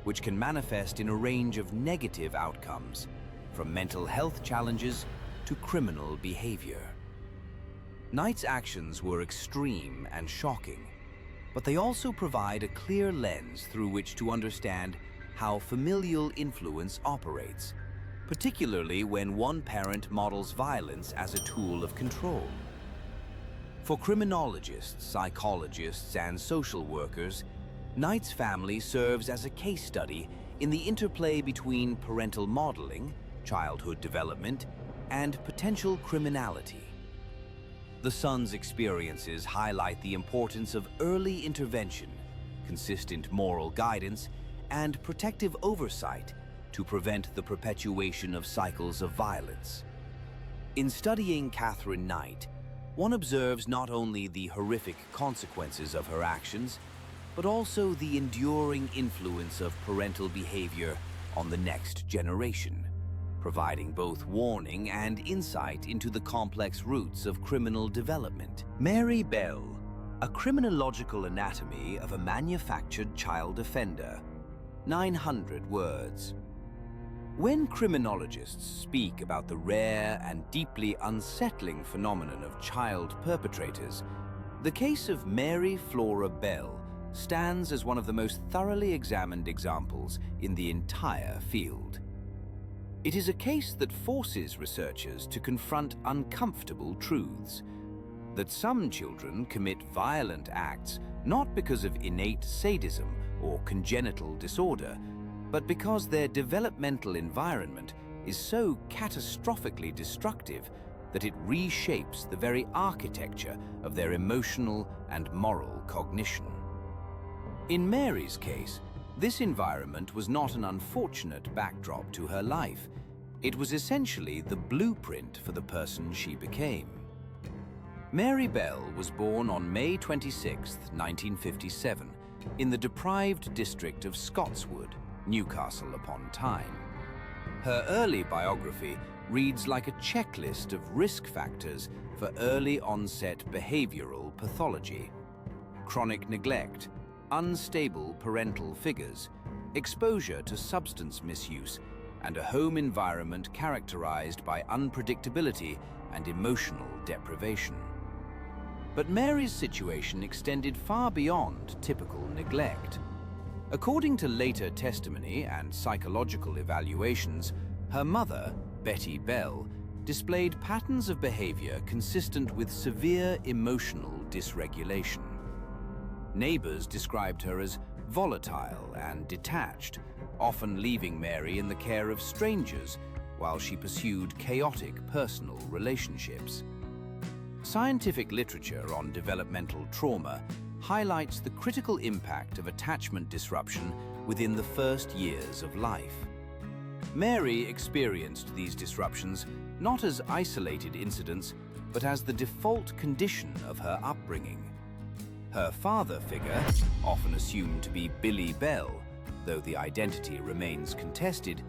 which can manifest in a range of negative outcomes, from mental health challenges to criminal behavior. Knight's actions were extreme and shocking, but they also provide a clear lens through which to understand how familial influence operates, particularly when one parent models violence as a tool of control. For criminologists, psychologists, and social workers, Knight's family serves as a case study in the interplay between parental modeling, childhood development, and potential criminality. The son's experiences highlight the importance of early intervention, consistent moral guidance, and protective oversight to prevent the perpetuation of cycles of violence. In studying Catherine Knight, one observes not only the horrific consequences of her actions, but also the enduring influence of parental behavior on the next generation, providing both warning and insight into the complex roots of criminal development. Mary Bell, A Criminological Anatomy of a Manufactured Child Offender, 900 words. When criminologists speak about the rare and deeply unsettling phenomenon of child perpetrators, the case of Mary Flora Bell stands as one of the most thoroughly examined examples in the entire field. It is a case that forces researchers to confront uncomfortable truths. that some children commit violent acts not because of innate sadism or congenital disorder, but because their developmental environment is so catastrophically destructive that it reshapes the very architecture of their emotional and moral cognition. In Mary's case, this environment was not an unfortunate backdrop to her life. It was essentially the blueprint for the person she became. Mary Bell was born on May 26, 1957, in the deprived district of Scotswood, Newcastle upon Tyne. Her early biography reads like a checklist of risk factors for early onset behavioral pathology: chronic neglect, unstable parental figures, exposure to substance misuse, and a home environment characterized by unpredictability and emotional deprivation. But Mary's situation extended far beyond typical neglect. According to later testimony and psychological evaluations, her mother, Betty Bell, displayed patterns of behavior consistent with severe emotional dysregulation. Neighbors described her as volatile and detached, often leaving Mary in the care of strangers while she pursued chaotic personal relationships. Scientific literature on developmental trauma highlights the critical impact of attachment disruption within the first years of life. Mary experienced these disruptions not as isolated incidents, but as the default condition of her upbringing. Her father figure, often assumed to be Billy Bell, though the identity remains contested,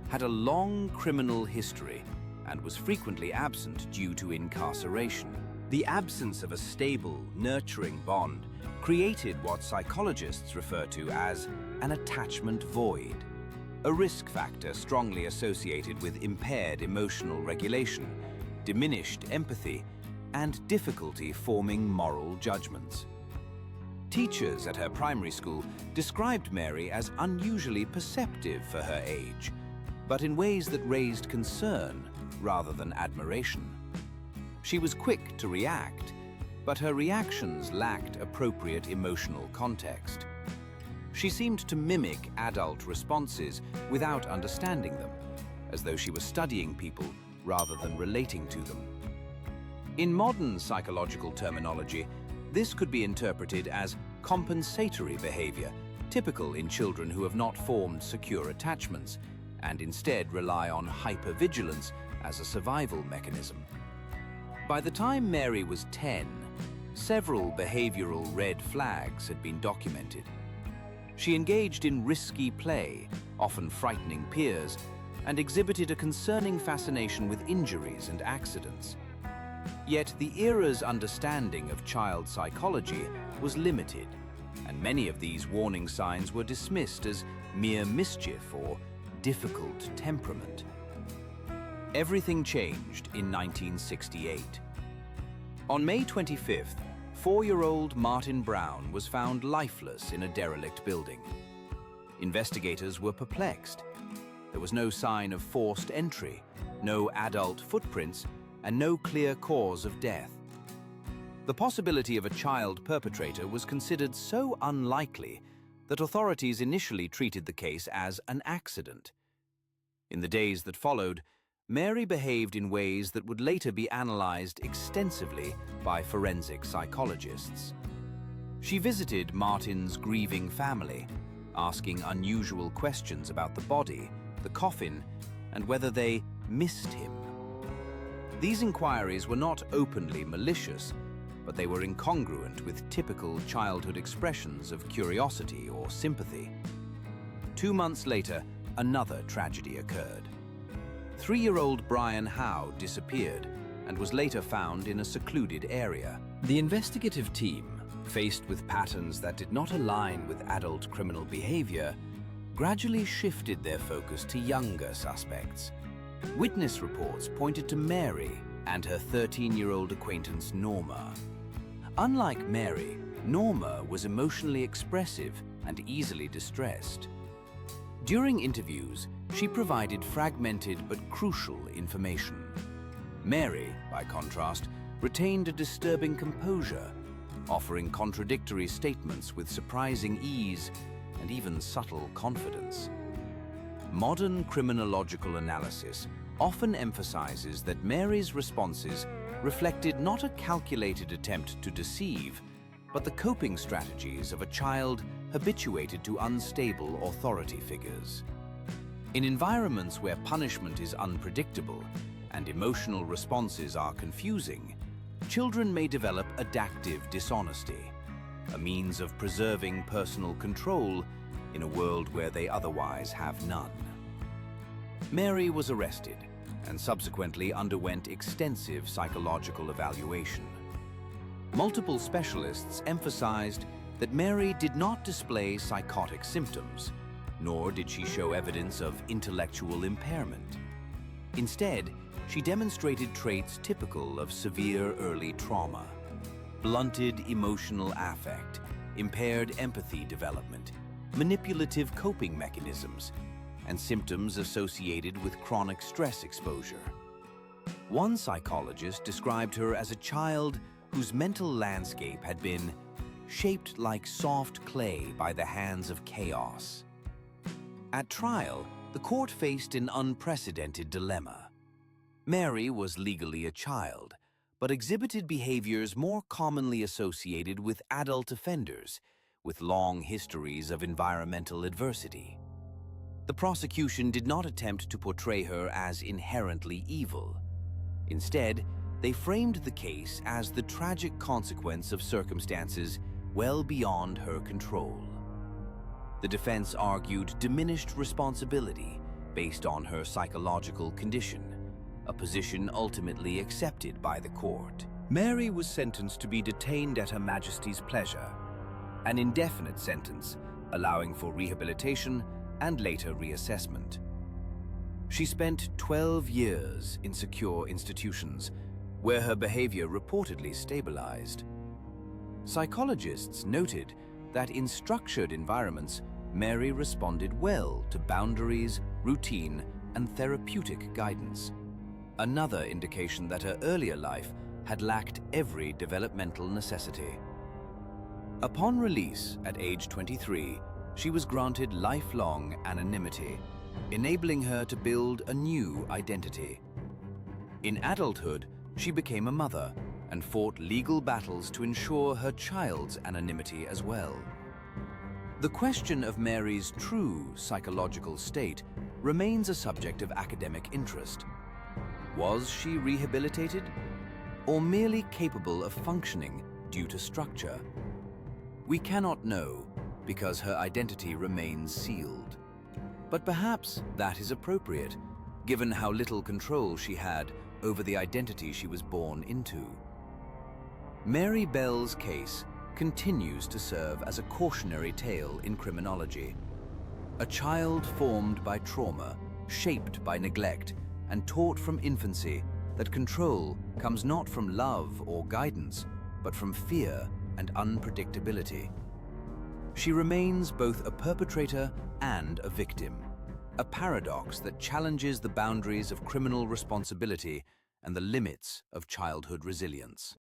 had a long criminal history and was frequently absent due to incarceration. The absence of a stable, nurturing bond created what psychologists refer to as an attachment void, a risk factor strongly associated with impaired emotional regulation, diminished empathy, and difficulty forming moral judgments. Teachers at her primary school described Mary as unusually perceptive for her age, but in ways that raised concern rather than admiration. She was quick to react, but her reactions lacked appropriate emotional context. She seemed to mimic adult responses without understanding them, as though she was studying people rather than relating to them. In modern psychological terminology, this could be interpreted as compensatory behavior, typical in children who have not formed secure attachments and instead rely on hypervigilance as a survival mechanism. By the time Mary was 10, several behavioral red flags had been documented. She engaged in risky play, often frightening peers, and exhibited a concerning fascination with injuries and accidents. Yet the era's understanding of child psychology was limited, and many of these warning signs were dismissed as mere mischief or difficult temperament. Everything changed in 1968. On May 25th, 4-year-old Martin Brown was found lifeless in a derelict building. Investigators were perplexed. There was no sign of forced entry, no adult footprints, and no clear cause of death. The possibility of a child perpetrator was considered so unlikely that authorities initially treated the case as an accident. In the days that followed, Mary behaved in ways that would later be analyzed extensively by forensic psychologists. She visited Martin's grieving family, asking unusual questions about the body, the coffin, and whether they missed him. These inquiries were not openly malicious, but they were incongruent with typical childhood expressions of curiosity or sympathy. 2 months later, another tragedy occurred. 3-year-old Brian Howe disappeared and was later found in a secluded area. The investigative team, faced with patterns that did not align with adult criminal behavior, gradually shifted their focus to younger suspects. Witness reports pointed to Mary and her 13-year-old acquaintance Norma. Unlike Mary, Norma was emotionally expressive and easily distressed. During interviews, she provided fragmented but crucial information. Mary, by contrast, retained a disturbing composure, offering contradictory statements with surprising ease and even subtle confidence. Modern criminological analysis often emphasizes that Mary's responses reflected not a calculated attempt to deceive, but the coping strategies of a child habituated to unstable authority figures. In environments where punishment is unpredictable and emotional responses are confusing, children may develop adaptive dishonesty, a means of preserving personal control in a world where they otherwise have none. Mary was arrested and subsequently underwent extensive psychological evaluation. Multiple specialists emphasized that Mary did not display psychotic symptoms, nor did she show evidence of intellectual impairment. Instead, she demonstrated traits typical of severe early trauma: blunted emotional affect, impaired empathy development, manipulative coping mechanisms, and symptoms associated with chronic stress exposure. One psychologist described her as a child whose mental landscape had been shaped like soft clay by the hands of chaos. At trial, the court faced an unprecedented dilemma. Mary was legally a child, but exhibited behaviors more commonly associated with adult offenders, with long histories of environmental adversity. The prosecution did not attempt to portray her as inherently evil. Instead, they framed the case as the tragic consequence of circumstances well beyond her control. The defense argued diminished responsibility based on her psychological condition, a position ultimately accepted by the court. Mary was sentenced to be detained at Her Majesty's pleasure, an indefinite sentence allowing for rehabilitation and later reassessment. She spent 12 years in secure institutions, where her behavior reportedly stabilized. Psychologists noted that in structured environments, Mary responded well to boundaries, routine, and therapeutic guidance. Another indication that her earlier life had lacked every developmental necessity. Upon release at age 23, she was granted lifelong anonymity, enabling her to build a new identity. In adulthood, she became a mother and fought legal battles to ensure her child's anonymity as well. The question of Mary's true psychological state remains a subject of academic interest. Was she rehabilitated, or merely capable of functioning due to structure? We cannot know, because her identity remains sealed. But perhaps that is appropriate, given how little control she had over the identity she was born into. Mary Bell's case continues to serve as a cautionary tale in criminology. A child formed by trauma, shaped by neglect, and taught from infancy that control comes not from love or guidance, but from fear and unpredictability. She remains both a perpetrator and a victim, a paradox that challenges the boundaries of criminal responsibility and the limits of childhood resilience.